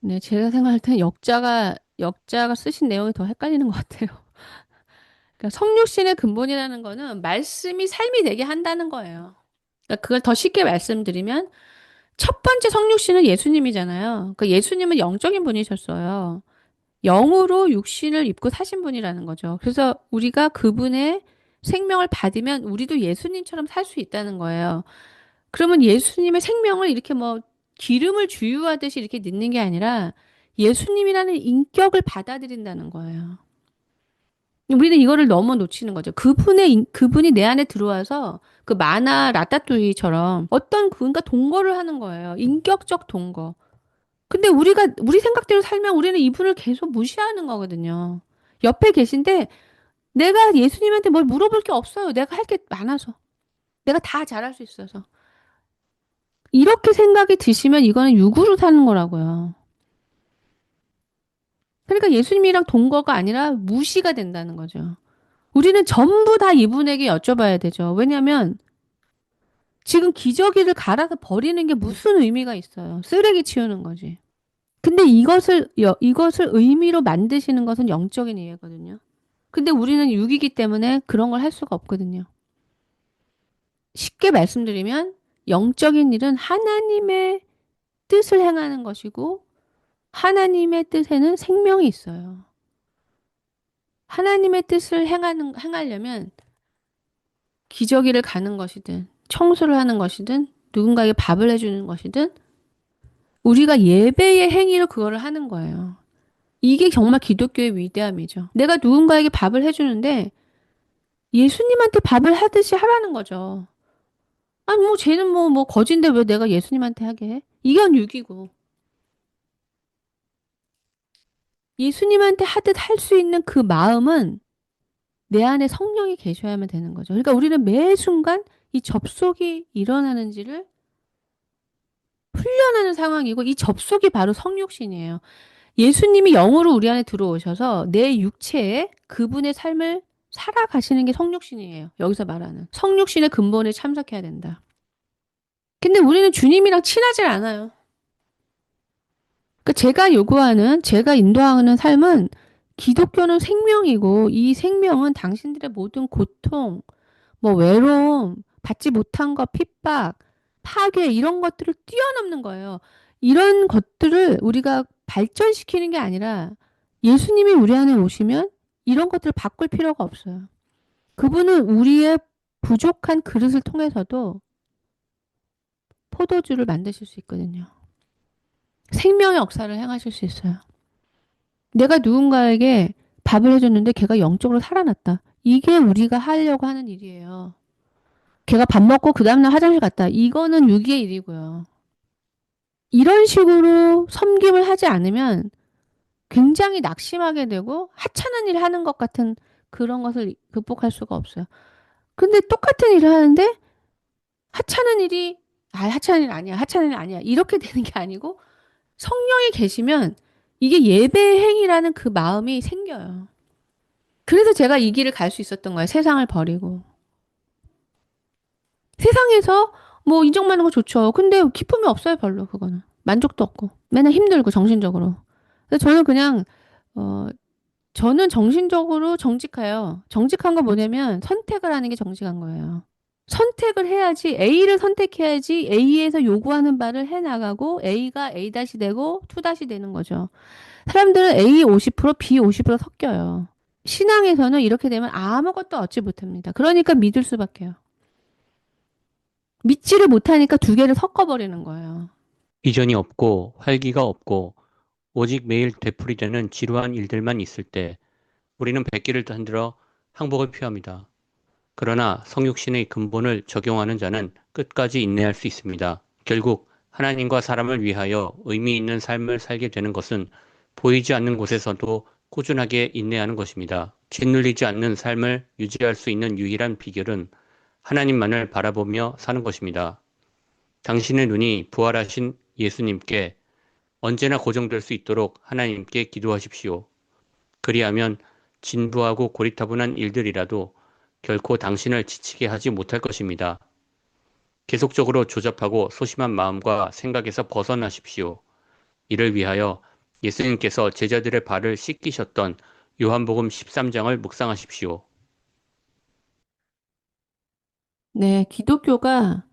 네, 제가 생각할 때 역자가 쓰신 내용이 더 헷갈리는 것 같아요. 그러니까 성육신의 근본이라는 거는 말씀이 삶이 되게 한다는 거예요. 그러니까 그걸 더 쉽게 말씀드리면 첫 번째 성육신은 예수님이잖아요. 그러니까 예수님은 영적인 분이셨어요. 영으로 육신을 입고 사신 분이라는 거죠. 그래서 우리가 그분의 생명을 받으면 우리도 예수님처럼 살 수 있다는 거예요. 그러면 예수님의 생명을 이렇게 뭐 기름을 주유하듯이 이렇게 넣는 게 아니라 예수님이라는 인격을 받아들인다는 거예요. 우리는 이거를 너무 놓치는 거죠. 그분이 내 안에 들어와서 그 마나 라따뚜이처럼 그러니까 동거를 하는 거예요. 인격적 동거. 근데 우리 생각대로 살면 우리는 이분을 계속 무시하는 거거든요. 옆에 계신데 내가 예수님한테 뭘 물어볼 게 없어요. 내가 할 게 많아서. 내가 다 잘할 수 있어서. 이렇게 생각이 드시면 이거는 육으로 사는 거라고요. 그러니까 예수님이랑 동거가 아니라 무시가 된다는 거죠. 우리는 전부 다 이분에게 여쭤봐야 되죠. 왜냐하면 지금 기저귀를 갈아서 버리는 게 무슨 의미가 있어요. 쓰레기 치우는 거지. 근데 이것을 의미로 만드시는 것은 영적인 이해거든요. 근데 우리는 육이기 때문에 그런 걸 할 수가 없거든요. 쉽게 말씀드리면 영적인 일은 하나님의 뜻을 행하는 것이고 하나님의 뜻에는 생명이 있어요. 하나님의 뜻을 행하려면 기저귀를 가는 것이든 청소를 하는 것이든 누군가에게 밥을 해주는 것이든 우리가 예배의 행위로 그거를 하는 거예요. 이게 정말 기독교의 위대함이죠. 내가 누군가에게 밥을 해주는데 예수님한테 밥을 하듯이 하라는 거죠. 아니, 뭐, 쟤는 뭐, 거진데 왜 내가 예수님한테 하게 해? 이건 육이고. 예수님한테 하듯 할 수 있는 그 마음은 내 안에 성령이 계셔야만 되는 거죠. 그러니까 우리는 매 순간 이 접속이 일어나는지를 훈련하는 상황이고 이 접속이 바로 성육신이에요. 예수님이 영으로 우리 안에 들어오셔서 내 육체에 그분의 삶을 살아가시는 게 성육신이에요. 여기서 말하는. 성육신의 근본에 참석해야 된다. 근데 우리는 주님이랑 친하질 않아요. 그러니까 제가 요구하는, 제가 인도하는 삶은 기독교는 생명이고 이 생명은 당신들의 모든 고통, 뭐 외로움, 받지 못한 것, 핍박, 파괴 이런 것들을 뛰어넘는 거예요. 이런 것들을 우리가 발전시키는 게 아니라 예수님이 우리 안에 오시면 이런 것들을 바꿀 필요가 없어요. 그분은 우리의 부족한 그릇을 통해서도 포도주를 만드실 수 있거든요. 생명의 역사를 행하실 수 있어요. 내가 누군가에게 밥을 해줬는데 걔가 영적으로 살아났다. 이게 우리가 하려고 하는 일이에요. 걔가 밥 먹고 그 다음날 화장실 갔다. 이거는 유기의 일이고요. 이런 식으로 섬김을 하지 않으면 굉장히 낙심하게 되고 하찮은 일 하는 것 같은 그런 것을 극복할 수가 없어요. 근데 똑같은 일을 하는데 하찮은 일이 하찮은 일 아니야. 하찮은 일 아니야. 이렇게 되는 게 아니고 성령이 계시면 이게 예배 행위라는 그 마음이 생겨요. 그래서 제가 이 길을 갈 수 있었던 거예요. 세상을 버리고. 세상에서 뭐 인정받는 거 좋죠. 근데 기쁨이 없어요, 별로 그거는. 만족도 없고. 맨날 힘들고 정신적으로. 그래서 저는 그냥 어 저는 정신적으로 정직해요. 정직한 건 뭐냐면 선택을 하는 게 정직한 거예요. 선택을 해야지 A를 선택해야지 A에서 요구하는 바를 해 나가고 A가 A 다시 되고 2 다시 되는 거죠. 사람들은 A 50% B 50% 섞여요. 신앙에서는 이렇게 되면 아무것도 얻지 못합니다. 그러니까 믿을 수밖에요. 믿지를 못하니까 두 개를 섞어버리는 거예요. 비전이 없고 활기가 없고 오직 매일 되풀이되는 지루한 일들만 있을 때 우리는 백기를 흔들어 항복을 표합니다. 그러나 성육신의 근본을 적용하는 자는 끝까지 인내할 수 있습니다. 결국 하나님과 사람을 위하여 의미 있는 삶을 살게 되는 것은 보이지 않는 곳에서도 꾸준하게 인내하는 것입니다. 짓눌리지 않는 삶을 유지할 수 있는 유일한 비결은 하나님만을 바라보며 사는 것입니다. 당신의 눈이 부활하신 예수님께 언제나 고정될 수 있도록 하나님께 기도하십시오. 그리하면 진부하고 고리타분한 일들이라도 결코 당신을 지치게 하지 못할 것입니다. 계속적으로 조잡하고 소심한 마음과 생각에서 벗어나십시오. 이를 위하여 예수님께서 제자들의 발을 씻기셨던 요한복음 13장을 묵상하십시오. 네, 기독교가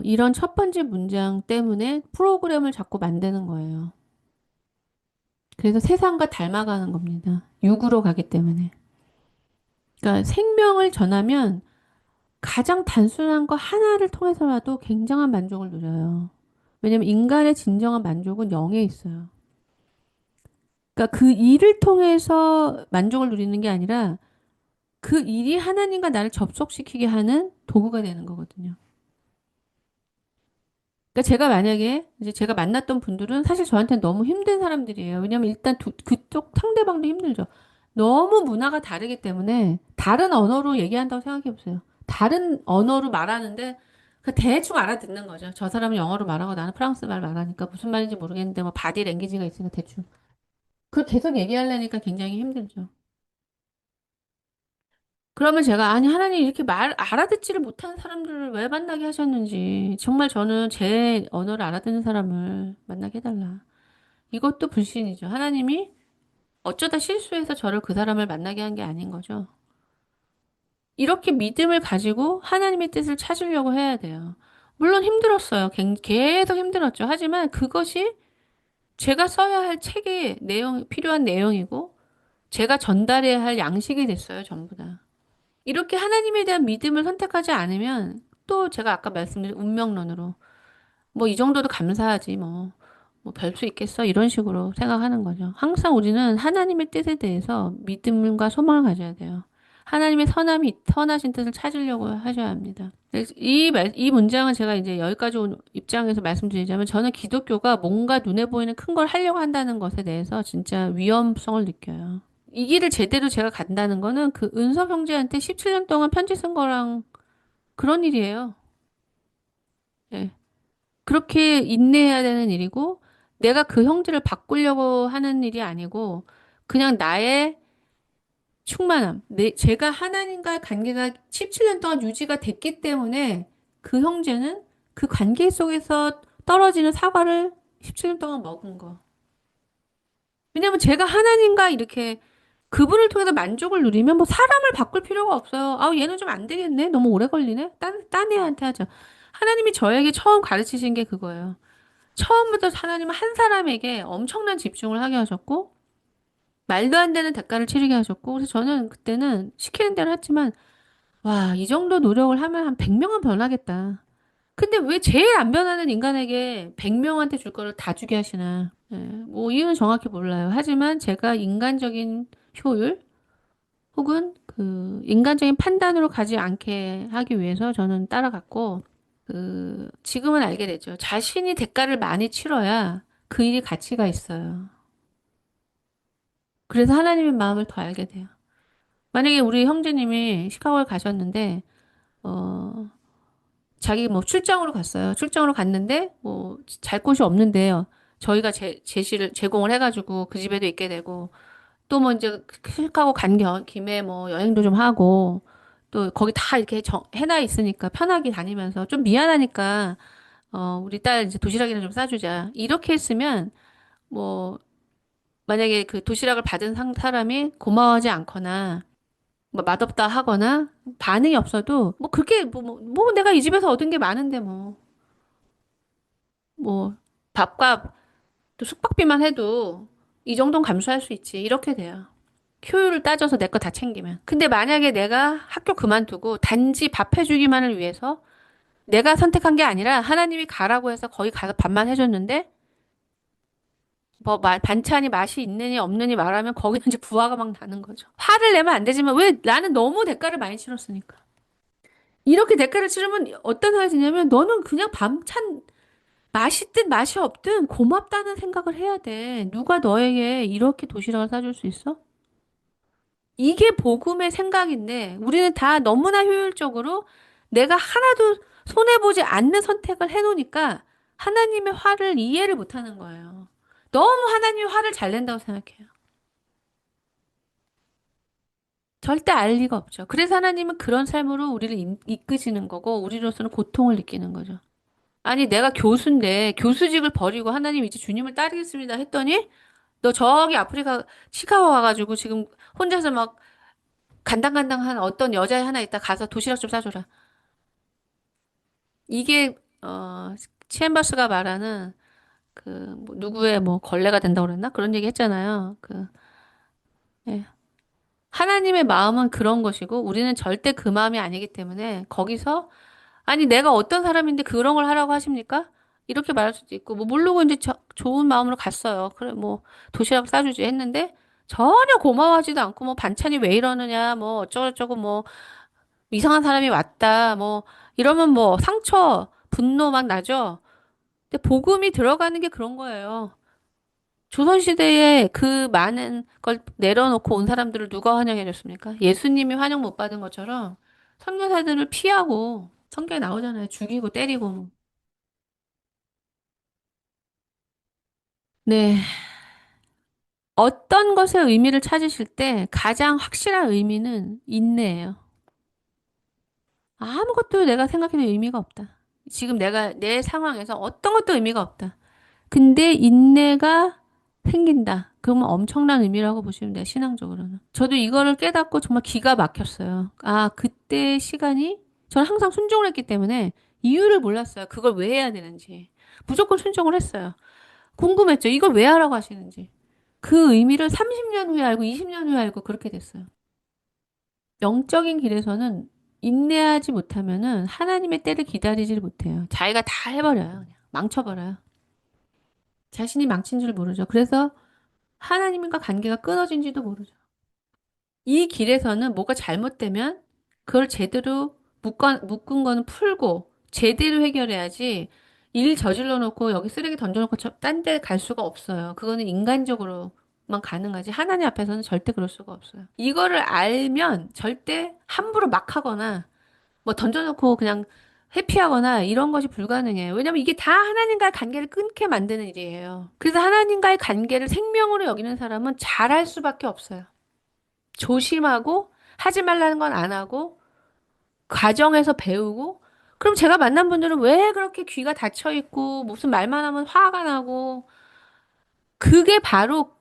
이런 첫 번째 문장 때문에 프로그램을 자꾸 만드는 거예요. 그래서 세상과 닮아가는 겁니다. 육으로 가기 때문에. 그러니까 생명을 전하면 가장 단순한 거 하나를 통해서라도 굉장한 만족을 누려요. 왜냐면 인간의 진정한 만족은 영에 있어요. 그러니까 그 일을 통해서 만족을 누리는 게 아니라 그 일이 하나님과 나를 접속시키게 하는 도구가 되는 거거든요. 그러니까 제가 만약에 이제 제가 만났던 분들은 사실 저한테는 너무 힘든 사람들이에요. 왜냐면 일단 그쪽 상대방도 힘들죠. 너무 문화가 다르기 때문에 다른 언어로 얘기한다고 생각해 보세요. 다른 언어로 말하는데 그 대충 알아듣는 거죠. 저 사람은 영어로 말하고 나는 프랑스 말 말하니까 무슨 말인지 모르겠는데 뭐 바디 랭귀지가 있으니까 대충. 그걸 계속 얘기하려니까 굉장히 힘들죠. 그러면 제가 아니 하나님 이렇게 말 알아듣지를 못하는 사람들을 왜 만나게 하셨는지 정말 저는 제 언어를 알아듣는 사람을 만나게 해달라. 이것도 불신이죠. 하나님이 어쩌다 실수해서 저를 그 사람을 만나게 한 게 아닌 거죠. 이렇게 믿음을 가지고 하나님의 뜻을 찾으려고 해야 돼요. 물론 힘들었어요. 계속 힘들었죠. 하지만 그것이 제가 써야 할 책의 내용, 필요한 내용이고 제가 전달해야 할 양식이 됐어요. 전부 다. 이렇게 하나님에 대한 믿음을 선택하지 않으면 또 제가 아까 말씀드린 운명론으로 뭐 이 정도도 감사하지 뭐 별 수 있겠어 이런 식으로 생각하는 거죠. 항상 우리는 하나님의 뜻에 대해서 믿음과 소망을 가져야 돼요. 하나님의 선하신 뜻을 찾으려고 하셔야 합니다. 그래서 이 문장은 제가 이제 여기까지 온 입장에서 말씀드리자면 저는 기독교가 뭔가 눈에 보이는 큰 걸 하려고 한다는 것에 대해서 진짜 위험성을 느껴요. 이 길을 제대로 제가 간다는 거는 그 은석 형제한테 17년 동안 편지 쓴 거랑 그런 일이에요. 예. 그렇게 인내해야 되는 일이고, 내가 그 형제를 바꾸려고 하는 일이 아니고, 그냥 나의 충만함. 제가 하나님과의 관계가 17년 동안 유지가 됐기 때문에 그 형제는 그 관계 속에서 떨어지는 사과를 17년 동안 먹은 거. 왜냐면 제가 하나님과 이렇게 그분을 통해서 만족을 누리면 뭐 사람을 바꿀 필요가 없어요. 아, 얘는 좀 안 되겠네. 너무 오래 걸리네. 딴 애한테 하자. 하나님이 저에게 처음 가르치신 게 그거예요. 처음부터 하나님은 한 사람에게 엄청난 집중을 하게 하셨고, 말도 안 되는 대가를 치르게 하셨고, 그래서 저는 그때는 시키는 대로 했지만, 와, 이 정도 노력을 하면 한 100명은 변하겠다. 근데 왜 제일 안 변하는 인간에게 100명한테 줄 거를 다 주게 하시나. 예, 뭐 이유는 정확히 몰라요. 하지만 제가 인간적인 효율 혹은 그 인간적인 판단으로 가지 않게 하기 위해서 저는 따라갔고, 지금은 알게 되죠. 자신이 대가를 많이 치러야 그 일이 가치가 있어요. 그래서 하나님의 마음을 더 알게 돼요. 만약에 우리 형제님이 시카고에 가셨는데, 어, 자기 뭐 출장으로 갔어요. 출장으로 갔는데 뭐 잘 곳이 없는데요. 저희가 제시를 제공을 해가지고 그 집에도 있게 되고 또 뭐 이제 시카고 간 김에 뭐 여행도 좀 하고 또 거기 다 이렇게 해놔 있으니까 편하게 다니면서 좀 미안하니까 우리 딸 이제 도시락이나 좀 싸주자 이렇게 했으면 뭐 만약에 그 도시락을 받은 사람이 고마워하지 않거나 뭐 맛없다 하거나 반응이 없어도 뭐 그렇게 뭐 내가 이 집에서 얻은 게 많은데 뭐 밥과 또 숙박비만 해도 이 정도는 감수할 수 있지. 이렇게 돼요. 효율을 따져서 내 거 다 챙기면. 근데 만약에 내가 학교 그만두고 단지 밥 해주기만을 위해서 내가 선택한 게 아니라 하나님이 가라고 해서 거기 가서 밥만 해줬는데 뭐 반찬이 맛이 있느니 없느니 말하면 거기는 이제 부하가 막 나는 거죠. 화를 내면 안 되지만 왜 나는 너무 대가를 많이 치렀으니까. 이렇게 대가를 치르면 어떤 생각이 드냐면 너는 그냥 반찬 맛있든 맛이 없든 고맙다는 생각을 해야 돼. 누가 너에게 이렇게 도시락을 싸줄 수 있어? 이게 복음의 생각인데 우리는 다 너무나 효율적으로 내가 하나도 손해보지 않는 선택을 해놓으니까 하나님의 화를 이해를 못하는 거예요. 너무 하나님의 화를 잘 낸다고 생각해요. 절대 알 리가 없죠. 그래서 하나님은 그런 삶으로 우리를 이끄시는 거고 우리로서는 고통을 느끼는 거죠. 아니 내가 교수인데 교수직을 버리고 하나님 이제 주님을 따르겠습니다 했더니 너 저기 아프리카 시카고 가가지고 지금 혼자서 막 간당간당한 어떤 여자 하나 있다 가서 도시락 좀 싸줘라. 이게 치엠버스가 말하는 그뭐 누구의 뭐 걸레가 된다고 그랬나? 그런 얘기 했잖아요. 예. 하나님의 마음은 그런 것이고 우리는 절대 그 마음이 아니기 때문에 거기서 아니 내가 어떤 사람인데 그런 걸 하라고 하십니까? 이렇게 말할 수도 있고 뭐 모르고 이제 좋은 마음으로 갔어요. 그래 뭐 도시락 싸주지 했는데 전혀 고마워하지도 않고 뭐 반찬이 왜 이러느냐 뭐 어쩌고저쩌고 뭐 이상한 사람이 왔다 뭐 이러면 뭐 상처 분노 막 나죠. 근데 복음이 들어가는 게 그런 거예요. 조선시대에 그 많은 걸 내려놓고 온 사람들을 누가 환영해 줬습니까? 예수님이 환영 못 받은 것처럼 선교사들을 피하고 성경에 나오잖아요. 죽이고 때리고. 네. 어떤 것의 의미를 찾으실 때 가장 확실한 의미는 인내예요. 아무것도 내가 생각해도 의미가 없다. 지금 내가 내 상황에서 어떤 것도 의미가 없다. 근데 인내가 생긴다. 그러면 엄청난 의미라고 보시면 돼요, 신앙적으로는. 저도 이거를 깨닫고 정말 기가 막혔어요. 아, 그때 시간이, 저는 항상 순종을 했기 때문에 이유를 몰랐어요. 그걸 왜 해야 되는지. 무조건 순종을 했어요. 궁금했죠. 이걸 왜 하라고 하시는지. 그 의미를 30년 후에 알고 20년 후에 알고 그렇게 됐어요. 영적인 길에서는 인내하지 못하면은 하나님의 때를 기다리질 못해요. 자기가 다 해버려요. 그냥 망쳐버려요. 자신이 망친 줄 모르죠. 그래서 하나님과 관계가 끊어진지도 모르죠. 이 길에서는 뭐가 잘못되면 그걸 제대로 묶은 거는 풀고 제대로 해결해야지 일 저질러 놓고 여기 쓰레기 던져놓고 딴 데 갈 수가 없어요. 그거는 인간적으로만 가능하지. 하나님 앞에서는 절대 그럴 수가 없어요. 이거를 알면 절대 함부로 막 하거나 뭐 던져놓고 그냥 회피하거나 이런 것이 불가능해요. 왜냐면 이게 다 하나님과의 관계를 끊게 만드는 일이에요. 그래서 하나님과의 관계를 생명으로 여기는 사람은 잘할 수밖에 없어요. 조심하고 하지 말라는 건 안 하고 과정에서 배우고 그럼 제가 만난 분들은 왜 그렇게 귀가 닫혀 있고 무슨 말만 하면 화가 나고 그게 바로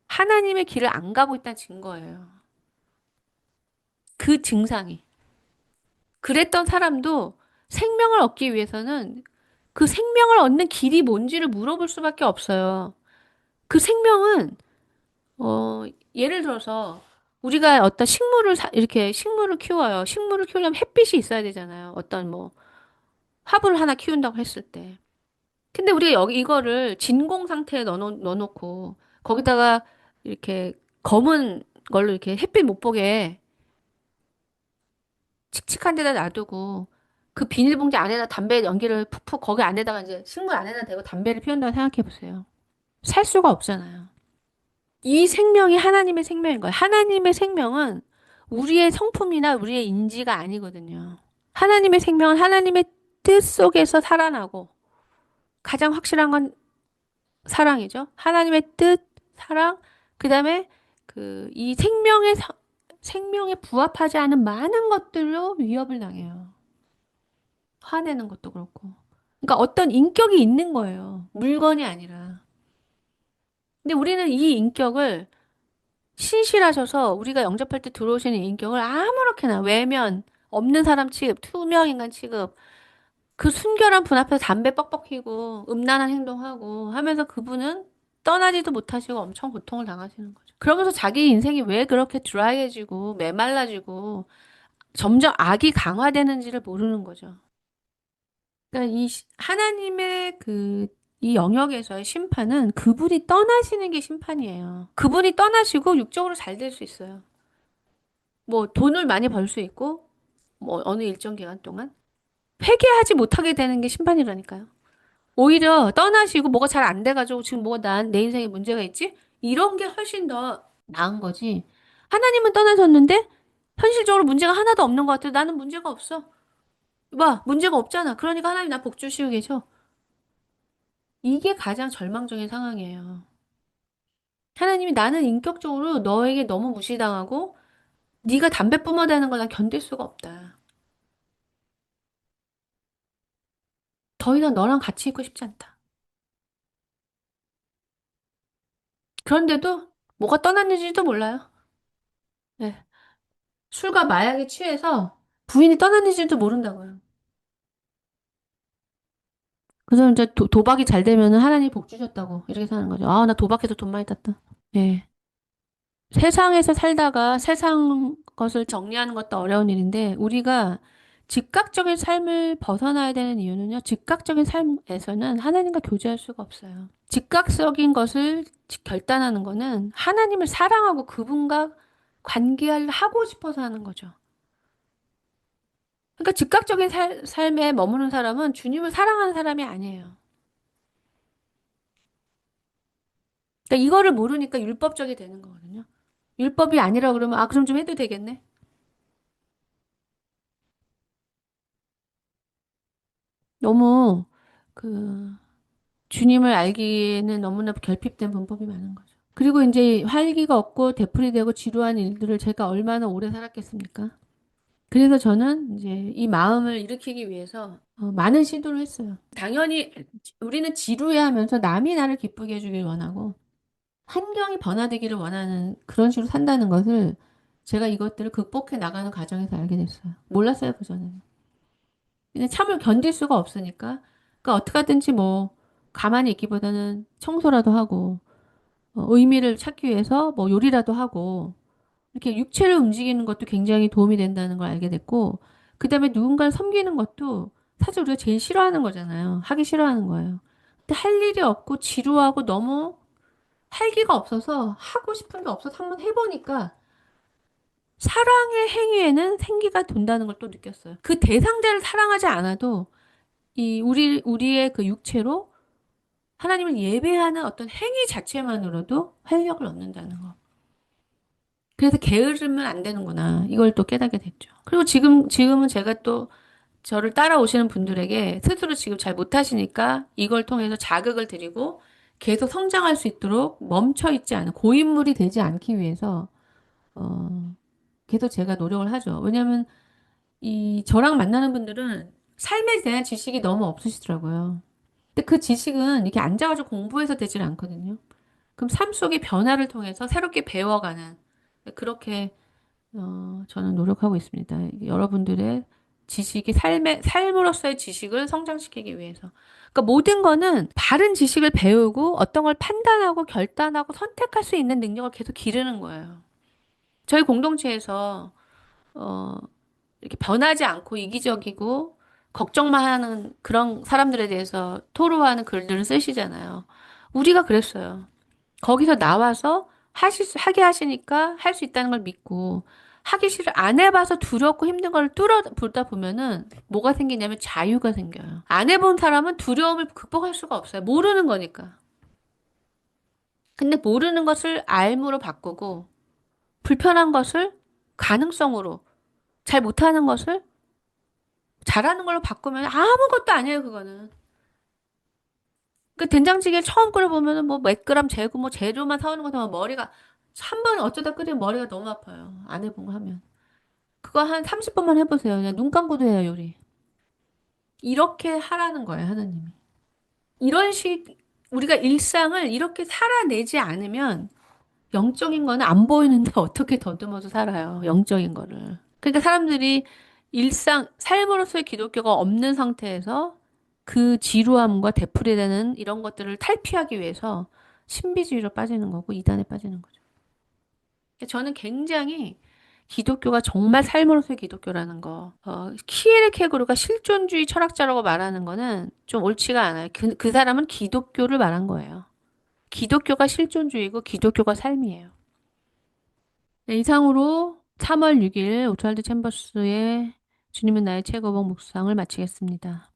하나님의 길을 안 가고 있다는 증거예요. 그 증상이. 그랬던 사람도 생명을 얻기 위해서는 그 생명을 얻는 길이 뭔지를 물어볼 수밖에 없어요. 그 생명은, 어, 예를 들어서 우리가 어떤 이렇게 식물을 키워요. 식물을 키우려면 햇빛이 있어야 되잖아요. 어떤 뭐 화분을 하나 키운다고 했을 때. 근데 우리가 여기 이거를 진공 상태에 넣어놓고 거기다가 이렇게 검은 걸로 이렇게 햇빛 못 보게 칙칙한 데다 놔두고 그 비닐봉지 안에다 담배 연기를 푹푹 거기 안에다가 이제 식물 안에다 대고 담배를 피운다고 생각해 보세요. 살 수가 없잖아요. 이 생명이 하나님의 생명인 거예요. 하나님의 생명은 우리의 성품이나 우리의 인지가 아니거든요. 하나님의 생명은 하나님의 뜻 속에서 살아나고 가장 확실한 건 사랑이죠. 하나님의 뜻, 사랑, 그다음에 이 생명에 부합하지 않은 많은 것들로 위협을 당해요. 화내는 것도 그렇고. 그러니까 어떤 인격이 있는 거예요. 물건이 아니라. 근데 우리는 이 인격을 신실하셔서 우리가 영접할 때 들어오시는 인격을 아무렇게나 외면, 없는 사람 취급, 투명 인간 취급, 그 순결한 분 앞에서 담배 뻑뻑 피고 음란한 행동하고 하면서 그분은 떠나지도 못하시고 엄청 고통을 당하시는 거죠. 그러면서 자기 인생이 왜 그렇게 드라이해지고 메말라지고 점점 악이 강화되는지를 모르는 거죠. 그러니까 하나님의 이 영역에서의 심판은 그분이 떠나시는 게 심판이에요. 그분이 떠나시고 육적으로 잘 될 수 있어요. 뭐 돈을 많이 벌 수 있고 뭐 어느 일정 기간 동안 회개하지 못하게 되는 게 심판이라니까요. 오히려 떠나시고 뭐가 잘 안 돼가지고 지금 뭐가 내 인생에 문제가 있지? 이런 게 훨씬 더 나은 거지. 하나님은 떠나셨는데 현실적으로 문제가 하나도 없는 것 같아. 나는 문제가 없어. 봐, 문제가 없잖아. 그러니까 하나님 나 복 주시고 계셔. 이게 가장 절망적인 상황이에요. 하나님이 나는 인격적으로 너에게 너무 무시당하고 네가 담배 뿜어대는 걸 난 견딜 수가 없다. 더 이상 너랑 같이 있고 싶지 않다. 그런데도 뭐가 떠났는지도 몰라요. 네. 술과 마약에 취해서 부인이 떠났는지도 모른다고요. 그래서 이제 도박이 잘 되면은 하나님 복 주셨다고 이렇게 사는 거죠. 아, 나 도박해서 돈 많이 땄다. 네. 세상에서 살다가 세상 것을 정리하는 것도 어려운 일인데 우리가 즉각적인 삶을 벗어나야 되는 이유는요. 즉각적인 삶에서는 하나님과 교제할 수가 없어요. 즉각적인 것을 결단하는 거는 하나님을 사랑하고 그분과 관계하고 싶어서 하는 거죠. 그러니까 즉각적인 삶에 머무는 사람은 주님을 사랑하는 사람이 아니에요. 그러니까 이거를 모르니까 율법적이 되는 거거든요. 율법이 아니라 그러면 아 그럼 좀 해도 되겠네. 너무 그 주님을 알기에는 너무나 결핍된 문법이 많은 거죠. 그리고 이제 활기가 없고 되풀이 되고 지루한 일들을 제가 얼마나 오래 살았겠습니까? 그래서 저는 이제 이 마음을 일으키기 위해서 많은 시도를 했어요. 당연히 우리는 지루해하면서 남이 나를 기쁘게 해주길 원하고 환경이 변화되기를 원하는 그런 식으로 산다는 것을 제가 이것들을 극복해 나가는 과정에서 알게 됐어요. 몰랐어요, 그전에는. 근데 참을 견딜 수가 없으니까. 그러니까 어떻게 하든지 뭐 가만히 있기보다는 청소라도 하고 의미를 찾기 위해서 뭐 요리라도 하고 이렇게 육체를 움직이는 것도 굉장히 도움이 된다는 걸 알게 됐고 그다음에 누군가를 섬기는 것도 사실 우리가 제일 싫어하는 거잖아요. 하기 싫어하는 거예요. 근데 할 일이 없고 지루하고 너무 활기가 없어서 하고 싶은 게 없어서 한번 해보니까 사랑의 행위에는 생기가 돈다는 걸 또 느꼈어요. 그 대상자를 사랑하지 않아도 우리의 그 육체로 하나님을 예배하는 어떤 행위 자체만으로도 활력을 얻는다는 거. 그래서 게으르면 안 되는구나. 이걸 또 깨닫게 됐죠. 그리고 지금은 제가 또 저를 따라오시는 분들에게 스스로 지금 잘 못하시니까 이걸 통해서 자극을 드리고 계속 성장할 수 있도록 멈춰 있지 않은 고인물이 되지 않기 위해서 계속 제가 노력을 하죠. 왜냐하면 이 저랑 만나는 분들은 삶에 대한 지식이 너무 없으시더라고요. 근데 그 지식은 이렇게 앉아가지고 공부해서 되질 않거든요. 그럼 삶 속의 변화를 통해서 새롭게 배워가는 그렇게 저는 노력하고 있습니다. 여러분들의 지식이 삶으로서의 지식을 성장시키기 위해서. 그러니까 모든 거는 바른 지식을 배우고 어떤 걸 판단하고 결단하고 선택할 수 있는 능력을 계속 기르는 거예요. 저희 공동체에서, 어, 이렇게 변하지 않고 이기적이고 걱정만 하는 그런 사람들에 대해서 토로하는 글들을 쓰시잖아요. 우리가 그랬어요. 거기서 나와서 하게 하시니까 할 수 있다는 걸 믿고 하기 싫어 안 해봐서 두렵고 힘든 걸 뚫어보다 보면은 뭐가 생기냐면 자유가 생겨요. 안 해본 사람은 두려움을 극복할 수가 없어요. 모르는 거니까. 근데 모르는 것을 알무로 바꾸고 불편한 것을 가능성으로 잘 못하는 것을 잘하는 걸로 바꾸면 아무것도 아니에요, 그거는. 그 된장찌개 처음 끓여보면은 뭐 몇 그램 재고 뭐 재료만 사오는 것도 막 머리가 한 번 어쩌다 끓이면 머리가 너무 아파요. 안 해본 거 하면. 그거 한 30번만 해보세요. 그냥 눈 감고도 해요, 요리. 이렇게 하라는 거예요, 하나님이. 이런 우리가 일상을 이렇게 살아내지 않으면 영적인 거는 안 보이는데 어떻게 더듬어서 살아요, 영적인 거를. 그러니까 사람들이 삶으로서의 기독교가 없는 상태에서 그 지루함과 되풀이되는 이런 것들을 탈피하기 위해서 신비주의로 빠지는 거고 이단에 빠지는 거죠. 저는 굉장히 기독교가 정말 삶으로서의 기독교라는 거, 키에르케고르가 실존주의 철학자라고 말하는 거는 좀 옳지가 않아요. 그 사람은 기독교를 말한 거예요. 기독교가 실존주의고 기독교가 삶이에요. 네, 이상으로 3월 6일 오스왈드 챔버스의 주님은 나의 최고봉 묵상을 마치겠습니다.